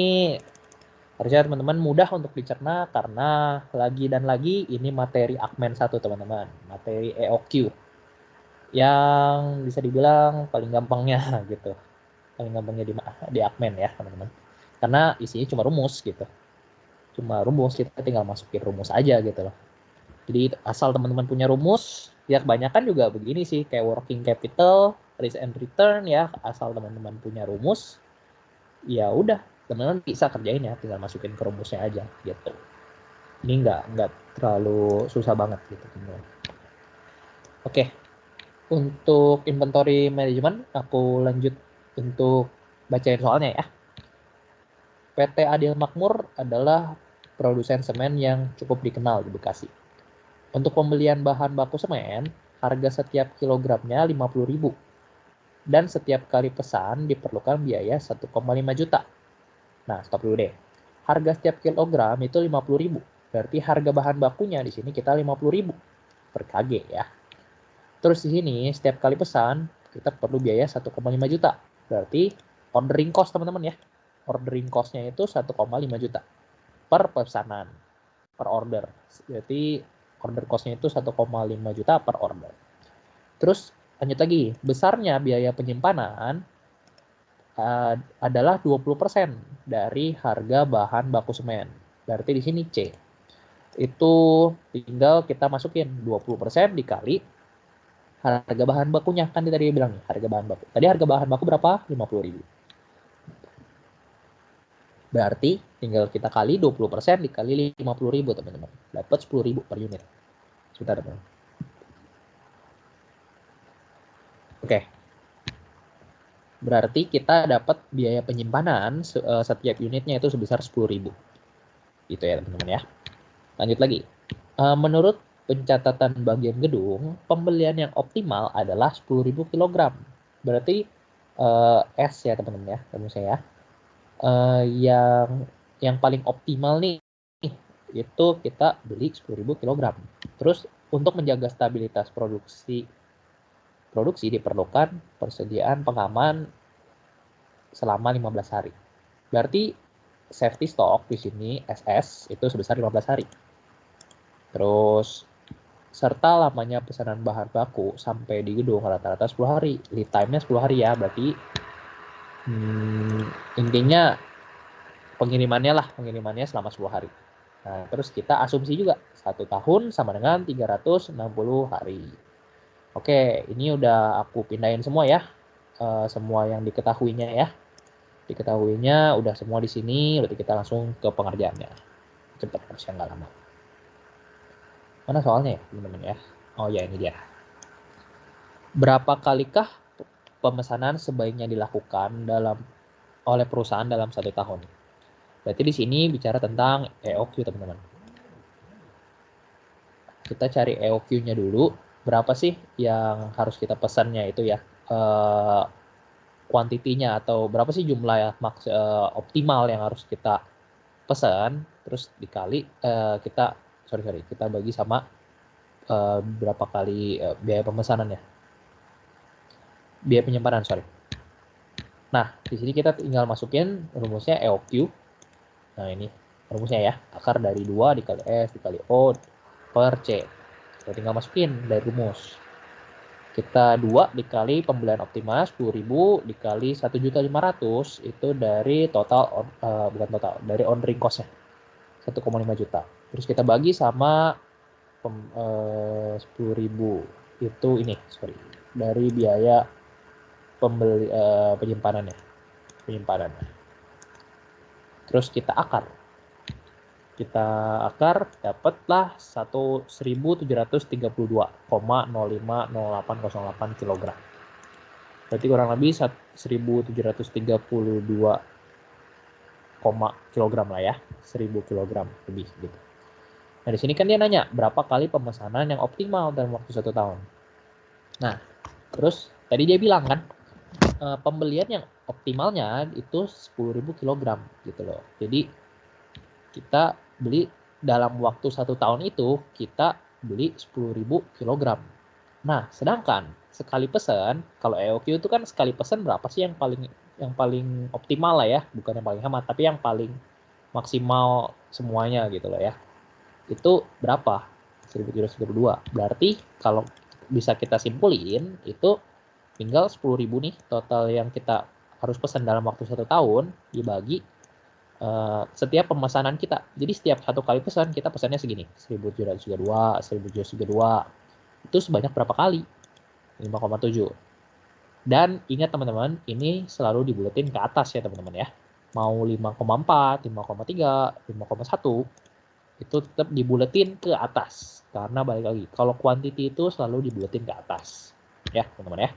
harusnya teman-teman mudah untuk dicerna karena lagi dan lagi ini materi Akmen 1 teman-teman. Materi EOQ. Yang bisa dibilang paling gampangnya gitu. Paling gampangnya di Akmen ya teman-teman. Karena isinya cuma rumus gitu. Cuma rumus, kita tinggal masukin rumus aja gitu loh. Jadi asal teman-teman punya rumus, ya kebanyakan juga begini sih, kayak working capital, risk and return ya, asal teman-teman punya rumus, ya udah teman-teman bisa kerjain ya, tinggal masukin ke rumusnya aja gitu. Ini nggak terlalu susah banget gitu teman-teman. Oke, untuk inventory management aku lanjut untuk bacain soalnya ya. PT Adil Makmur adalah produsen semen yang cukup dikenal di Bekasi. Untuk pembelian bahan baku semen, harga setiap kilogramnya 50.000 dan setiap kali pesan diperlukan biaya 1,5 juta. Nah, stop dulu deh. Harga setiap kilogram itu 50.000. Berarti harga bahan bakunya di sini kita 50.000 per kg ya. Terus di sini setiap kali pesan kita perlu biaya 1,5 juta. Berarti ordering cost teman-teman ya. Ordering cost-nya itu 1,5 juta per pesanan, per order. Berarti order cost-nya itu 1,5 juta per order. Terus lanjut lagi, besarnya biaya penyimpanan adalah 20% dari harga bahan baku semen. Berarti di sini C. Itu tinggal kita masukin 20% dikali harga bahan bakunya. Kan tadi bilang nih, harga bahan baku. Tadi harga bahan baku berapa? 50.000. Berarti tinggal kita kali 20% dikali 50.000 teman-teman. Dapat 10.000 per unit. Sebentar teman-teman. Oke. Berarti kita dapat biaya penyimpanan setiap unitnya itu sebesar 10.000. Gitu ya teman-teman ya. Lanjut lagi. Menurut pencatatan bagian gedung, pembelian yang optimal adalah 10.000 kg. Berarti S ya teman-teman ya, teman saya. Yang paling optimal nih itu kita beli 10.000 kg. Terus untuk menjaga stabilitas produksi diperlukan persediaan pengaman selama 15 hari. Berarti safety stock di sini SS itu sebesar 15 hari. Terus serta lamanya pesanan bahan baku sampai di gedung rata-rata 10 hari. Lead time-nya 10 hari ya, berarti intinya pengirimannya selama 10 hari. Nah, terus kita asumsi juga 1 tahun sama dengan 360 hari. Oke, ini udah aku pindahin semua ya. Semua yang diketahuinya ya. Diketahuinya udah semua di sini, berarti kita langsung ke pengerjaannya. Cepat, harusnya nggak lama. Mana soalnya ya, teman-teman ya? Oh ya, ini dia. Berapa kalikah pemesanan sebaiknya dilakukan oleh perusahaan dalam 1 tahun? Berarti di sini bicara tentang EOQ, teman-teman. Kita cari EOQ-nya dulu. Berapa sih yang harus kita pesannya itu ya? Kuantitinya atau berapa sih jumlah ya, optimal yang harus kita pesan, terus dikali kita bagi sama berapa kali biaya pemesanannya, biaya penyimpanan, Nah, di sini kita tinggal masukin rumusnya EOQ. Nah, ini rumusnya ya. Akar dari 2 dikali S dikali O per C. Kita tinggal masukin dari rumus. Kita 2 dikali pembelian optimal 10.000 dikali 1.500.000 itu dari total dari ordering cost-nya 1,5 juta. Terus kita bagi sama 10.000 itu dari biaya penyimpanannya. Terus kita akar dapatlah 1.732,050808 kg. Berarti kurang lebih 1.732 kg lah ya, 1.000 kg lebih gitu. Nah, di sini kan dia nanya berapa kali pemesanan yang optimal dalam waktu 1 tahun. Nah, terus tadi dia bilang kan pembelian yang optimalnya itu 10.000 kg gitu loh. Jadi kita beli dalam waktu 1 tahun itu kita beli 10.000 kg. Nah, sedangkan sekali pesan, kalau EOQ itu kan sekali pesan berapa sih yang paling optimal lah ya, bukan yang paling hemat, tapi yang paling maksimal semuanya gitu loh ya. Itu berapa? 1.732. Berarti kalau bisa kita simpulin itu tinggal 10.000 nih total yang kita harus pesan dalam waktu 1 tahun dibagi setiap pemesanan kita. Jadi setiap 1 kali pesan kita pesannya segini, 1.732, 1.732. Itu sebanyak berapa kali? 5,7. Dan ingat teman-teman, ini selalu dibuletin ke atas ya teman-teman ya. Mau 5,4, 5,3, 5,1 itu tetap dibuletin ke atas. Karena balik lagi, kalau quantity itu selalu dibuletin ke atas. Ya teman-teman ya.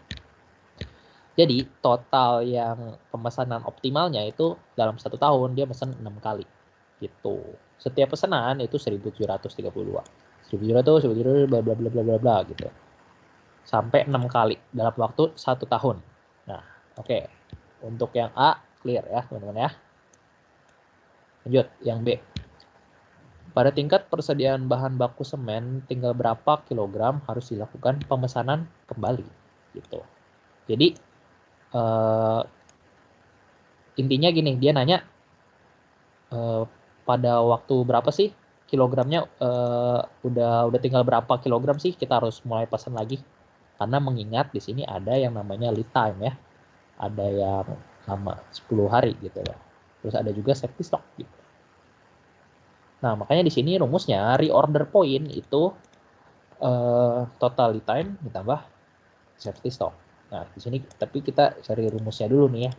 Jadi total yang pemesanan optimalnya itu dalam 1 tahun dia pesan 6 kali gitu. Setiap pesanan itu 1.732. 1.700, 1.700, bla bla bla bla bla bla gitu. Sampai 6 kali dalam waktu 1 tahun. Nah, oke. Untuk yang A clear ya, teman-teman ya. Lanjut, yang B. Pada tingkat persediaan bahan baku semen, tinggal berapa kilogram harus dilakukan pemesanan kembali gitu. Jadi intinya gini, dia nanya pada waktu berapa sih kilogramnya, udah tinggal berapa kilogram sih kita harus mulai pesan lagi, karena mengingat di sini ada yang namanya lead time ya, ada yang lama 10 hari gitu loh, terus ada juga safety stock gitu. Nah makanya di sini rumusnya reorder point itu total lead time ditambah safety stock. Nah di sini tapi kita cari rumusnya dulu nih ya.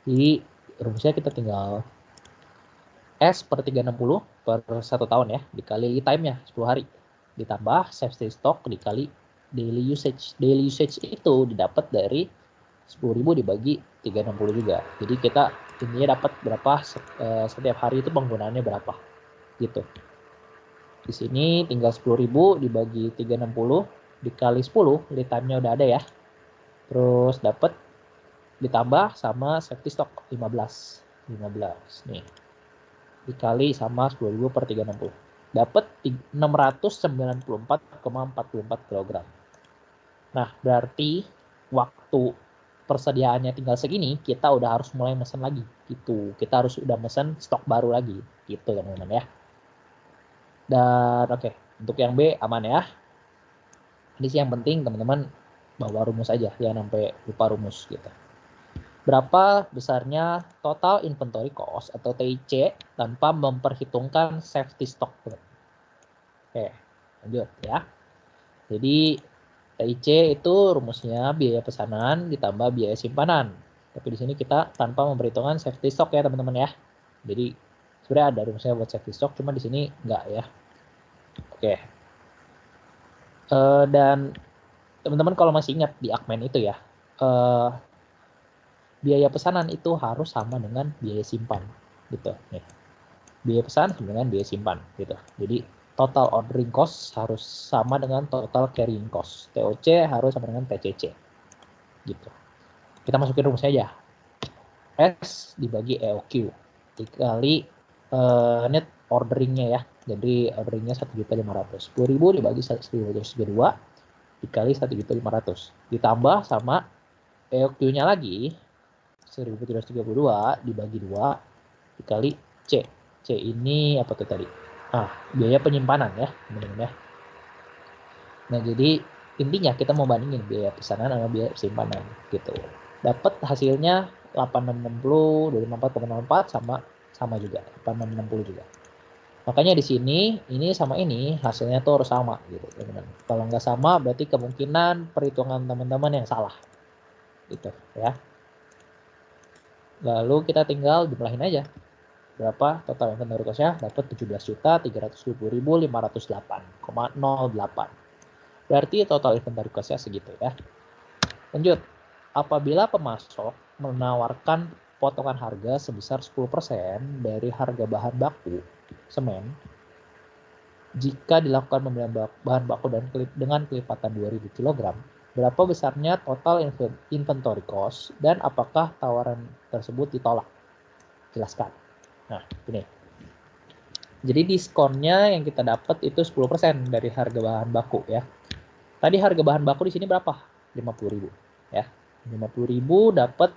Jadi rumusnya kita tinggal S per 360 per 1 tahun ya, dikali lead time-nya 10 hari. Ditambah safety stock dikali daily usage. Daily usage itu didapat dari 10.000 dibagi 360 juga. Jadi kita intinya dapat berapa setiap hari itu penggunaannya berapa. Gitu. Di sini tinggal 10.000 dibagi 360 dikali 10, lead time-nya udah ada ya. Terus dapat ditambah sama safety stock 15 nih. Dikali sama 10.000 per 360. Dapat 694,44 kg. Nah, berarti waktu persediaannya tinggal segini, kita udah harus mulai mesen lagi gitu. Kita harus udah mesen stok baru lagi gitu teman-teman ya. Dan oke, untuk yang B aman ya. Ini sih yang penting teman-teman bawa rumus aja, jangan sampai lupa rumus gitu. Berapa besarnya total inventory cost atau TIC tanpa memperhitungkan safety stock. Oke, lanjut ya. Jadi TIC itu rumusnya biaya pesanan ditambah biaya simpanan. Tapi di sini kita tanpa memperhitungkan safety stock ya teman-teman ya. Jadi sebenarnya ada rumusnya buat safety stock, cuma di sini enggak ya. Oke. Dan teman-teman kalau masih ingat di Akmen itu ya, biaya pesanan itu harus sama dengan biaya simpan gitu nih. Biaya pesanan sama dengan biaya simpan gitu. Jadi total ordering cost harus sama dengan total carrying cost. TOC harus sama dengan TCC gitu. Kita masukin rumusnya aja. S dibagi EOQ dikali net orderingnya ya. Jadi orderingnya 1.500.000. 10.000 dibagi 1.132 dikali 1.500.000 ditambah sama EOQ-nya lagi 1.732 dibagi 2 dikali C. C ini apa tuh tadi? Biaya penyimpanan ya, teman-teman ya. Nah, jadi intinya kita mau bandingin biaya pesanan sama biaya simpanan gitu. Dapat hasilnya 8660, 254,04 sama juga, 8660 juga. Makanya di sini ini sama ini hasilnya tuh harus sama gitu, teman-teman. Kalau nggak sama berarti kemungkinan perhitungan teman-teman yang salah. Gitu ya. Lalu kita tinggal jumlahin aja. Berapa total inventory cost-nya? Dapat 17.320.508,08. Berarti total inventory cost-nya segitu ya. Lanjut. Apabila pemasok menawarkan potongan harga sebesar 10% dari harga bahan baku semen, jika dilakukan pembelian bahan baku dengan kelipatan 2.000 kg, berapa besarnya total inventory cost dan apakah tawaran tersebut ditolak? Jelaskan. Nah, ini. Jadi diskonnya yang kita dapat itu 10% dari harga bahan baku ya. Tadi harga bahan baku di sini berapa? 50.000 ya. 50.000 dapat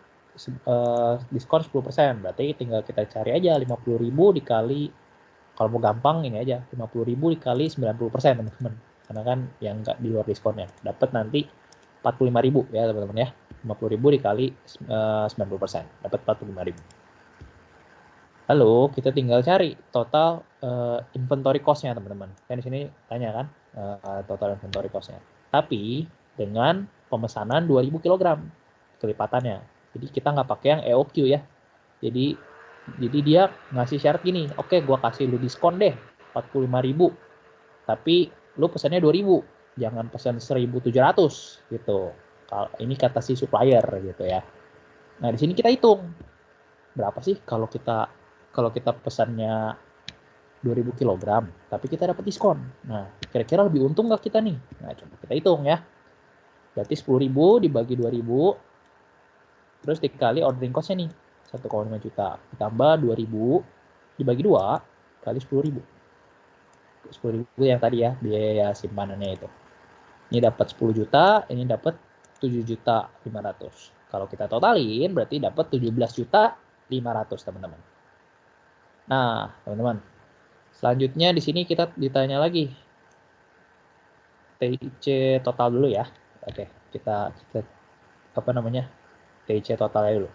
diskon 10%. Berarti tinggal kita cari aja 50.000 dikali, kalau mau gampang ini aja, 50.000 dikali 90% teman-teman. Karena kan yang nggak di luar diskonnya. Dapat nanti 45.000 ya teman-teman ya. 50.000 dikali 90%. Dapat 45.000. Lalu kita tinggal cari total inventory cost-nya teman-teman. Kan di sini tanya kan total inventory cost-nya. Tapi dengan pemesanan 2.000 kg kelipatannya. Jadi kita nggak pakai yang EOQ ya. Jadi dia ngasih syarat gini, oke gua kasih lu diskon deh 45.000. Tapi lu pesannya 2.000. Jangan pesan 1.700 gitu. Ini kata si supplier gitu ya. Nah, di sini kita hitung berapa sih kalau kita pesannya 2000 kg, tapi kita dapat diskon. Nah, kira-kira lebih untung nggak kita nih? Nah, coba kita hitung ya. Berarti 10.000 dibagi 2.000, terus dikali ordering cost-nya nih, 1,5 juta. Ditambah 2.000 dibagi 2 kali 10.000. 10.000 yang tadi ya, biaya simpanannya itu. Ini dapat 10 juta, ini dapat 7 juta 500. Kalau kita totalin berarti dapat 17 juta 500, teman-teman. Nah, teman-teman, selanjutnya di sini kita ditanya lagi TIC total dulu ya. Oke, kita apa namanya? TIC totalnya dulu.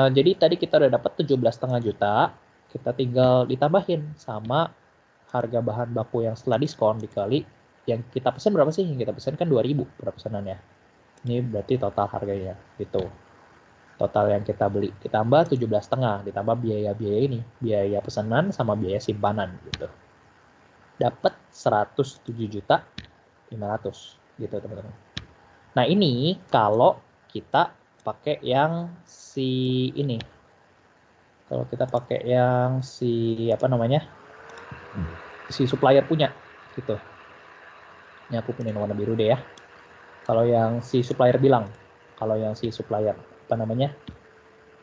Jadi tadi kita udah dapat 17,5 juta, kita tinggal ditambahin sama harga bahan baku yang setelah diskon dikali yang kita pesan berapa sih? Yang kita pesan kan 2.000 per pesanannya. Ini berarti total harganya gitu. Total yang kita beli ditambah 17,5, ditambah biaya-biaya ini, biaya pesanan sama biaya simpanan gitu. Dapat 107 juta 500 gitu, teman-teman. Nah, ini kalau kita pakai yang si ini. Kalau kita pakai yang si apa namanya? Si supplier punya gitu. Ini aku punya warna biru deh ya. Kalau yang si supplier bilang, kalau yang si supplier apa namanya?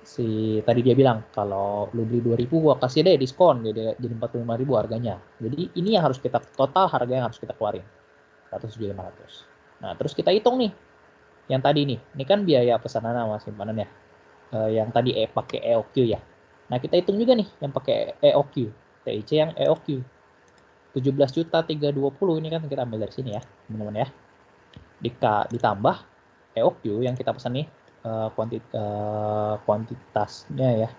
Si tadi dia bilang kalau lu beli 2.000 gua kasih deh diskon jadi 45.000 harganya. Jadi ini yang harus kita total harga yang harus kita keluarin. 107.500. Nah, terus kita hitung nih. Yang tadi nih, ini kan biaya pesanan sama simpanan ya. Yang tadi pakai EOQ ya. Nah, kita hitung juga nih yang pakai EOQ. TIC yang EOQ. 17 juta 320 ini kan kita ambil dari sini ya, teman-teman ya. Ditambah EOQ yang kita pesan nih, kuantitasnya ya,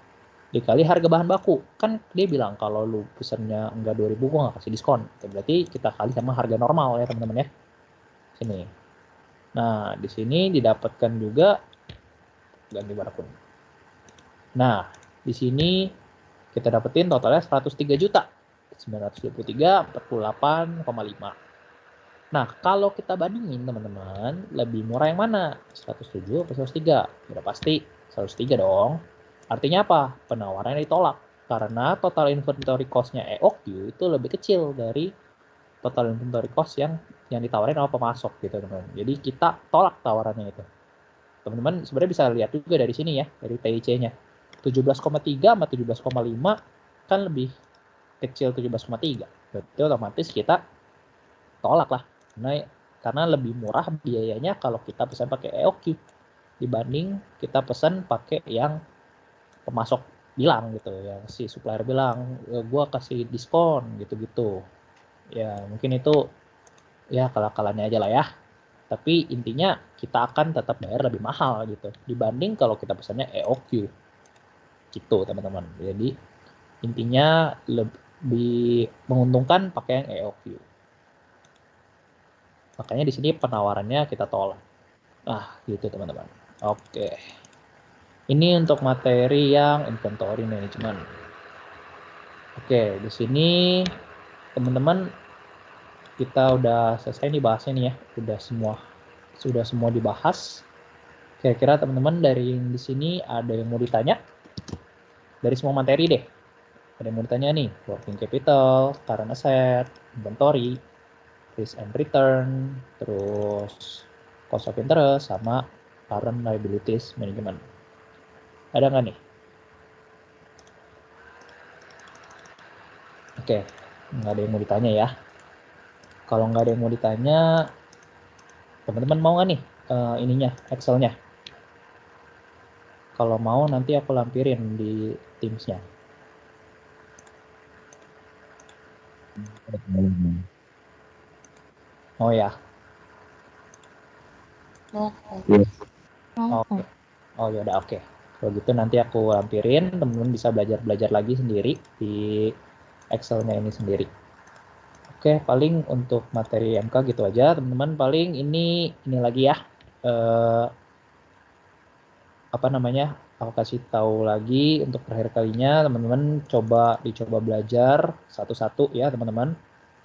dikali harga bahan baku. Kan dia bilang kalau lu pesannya enggak 2.000 gua nggak kasih diskon. Berarti kita kali sama harga normal ya, teman-teman ya. Sini. Nah, di sini didapatkan juga ganti warna kuning. Nah, di sini kita dapetin totalnya 103 juta 923,48,5. Nah, kalau kita bandingin teman-teman, lebih murah yang mana? 107 atau 103? Udah pasti 103 dong. Artinya apa? Penawarannya ditolak. Karena total inventory cost-nya EOQ itu lebih kecil dari total inventory cost yang ditawarin sama pemasok gitu, teman-teman. Jadi kita tolak tawarannya itu. Teman-teman sebenarnya bisa lihat juga dari sini ya, dari TIC-nya. 17,3 sama 17,5 kan lebih kecil 17,3. Berarti otomatis kita tolak lah. Karena lebih murah biayanya kalau kita pesan pakai EOQ dibanding kita pesan pakai yang pemasok bilang gitu, yang si supplier bilang gue kasih diskon gitu-gitu. Ya mungkin itu ya kalah-kalahnya aja lah ya. Tapi intinya kita akan tetap bayar lebih mahal gitu dibanding kalau kita pesannya EOQ. Gitu, teman-teman. Jadi intinya lebih menguntungkan pakai yang EOQ. Makanya di sini penawarannya kita tolak. Nah, gitu teman-teman. Oke. Ini untuk materi yang inventory management. Oke, di sini teman-teman kita udah selesai nih bahasnya nih ya. Sudah semua dibahas. Kira-kira teman-teman dari di sini ada yang mau ditanya? Dari semua materi deh. Ada yang mau ditanya nih, working capital, current asset, inventory, risk and return, terus cost of interest, sama current liabilities management. Ada nggak nih? Oke, nggak ada yang mau ditanya ya. Kalau nggak ada yang mau ditanya, teman-teman mau nggak nih ininya, Excel-nya? Kalau mau nanti aku lampirin di Teams-nya. Oh ya. Oke. Oh ya udah oke. Kalau gitu nanti aku lampirin, teman-teman bisa belajar lagi sendiri di Excel-nya ini sendiri. Oke, paling untuk materi MK gitu aja, teman-teman. Paling ini lagi ya. Apa namanya? Aku kasih tahu lagi untuk terakhir kalinya, teman-teman dicoba belajar satu-satu ya, teman-teman.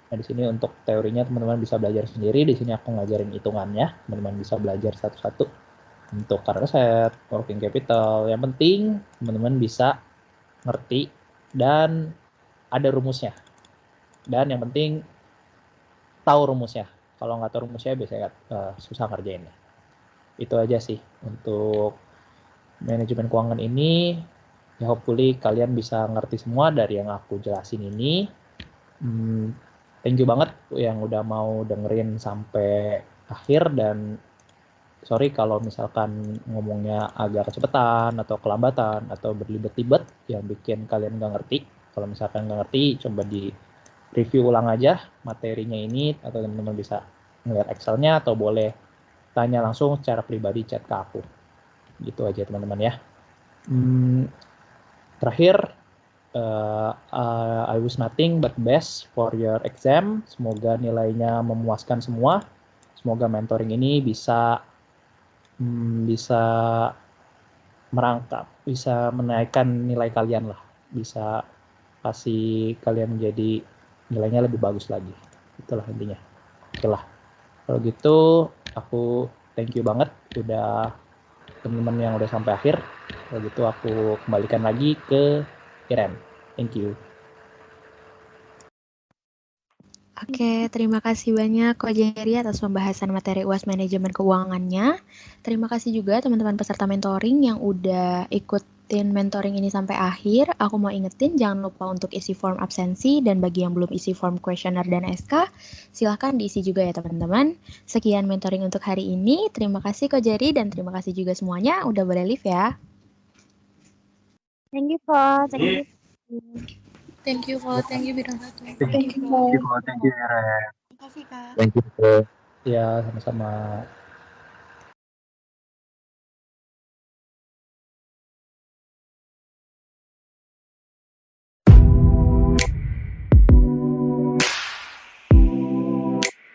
Nah, di sini untuk teorinya teman-teman bisa belajar sendiri. Di sini aku ngajarin hitungannya. Teman-teman bisa belajar satu-satu. Untuk current asset, working capital. Yang penting teman-teman bisa ngerti dan ada rumusnya. Dan yang penting tahu rumusnya. Kalau nggak tahu rumusnya biasanya susah ngerjainnya. Itu aja sih untuk manajemen keuangan ini. Ya hopefully kalian bisa ngerti semua dari yang aku jelasin ini. Thank you banget yang udah mau dengerin sampai akhir, dan sorry kalau misalkan ngomongnya agak kecepatan atau kelambatan atau berlibet-libet yang bikin kalian nggak ngerti. Kalau misalkan nggak ngerti, coba di review ulang aja materinya ini, atau teman-teman bisa ngeliat Excel-nya, atau boleh tanya langsung secara pribadi, chat ke aku. Gitu aja teman-teman ya. Terakhir, I wish nothing but best for your exam. Semoga nilainya memuaskan semua. Semoga mentoring ini bisa merangkap, bisa menaikkan nilai kalian lah, bisa kasih kalian menjadi nilainya lebih bagus lagi. Itulah intinya. Oke lah. Kalau gitu aku thank you banget udah teman-teman yang udah sampai akhir. Kalau gitu aku kembalikan lagi ke Iren. Thank you. Oke, terima kasih banyak Ko Jerry atas pembahasan materi UAS manajemen keuangannya. Terima kasih juga teman-teman peserta mentoring yang udah ikutin mentoring ini sampai akhir. Aku mau ingetin jangan lupa untuk isi form absensi, dan bagi yang belum isi form kuesioner dan SK, silahkan diisi juga ya teman-teman. Sekian mentoring untuk hari ini. Terima kasih Ko Jerry dan terima kasih juga semuanya. Udah boleh live ya. Thank you, Ko. Thank you. Thank you, Ko. Thank you, Bidang 1. Thank you, Ko. Thank you, Ren. Terima kasih, Kak. Thank you. Ya, sama-sama.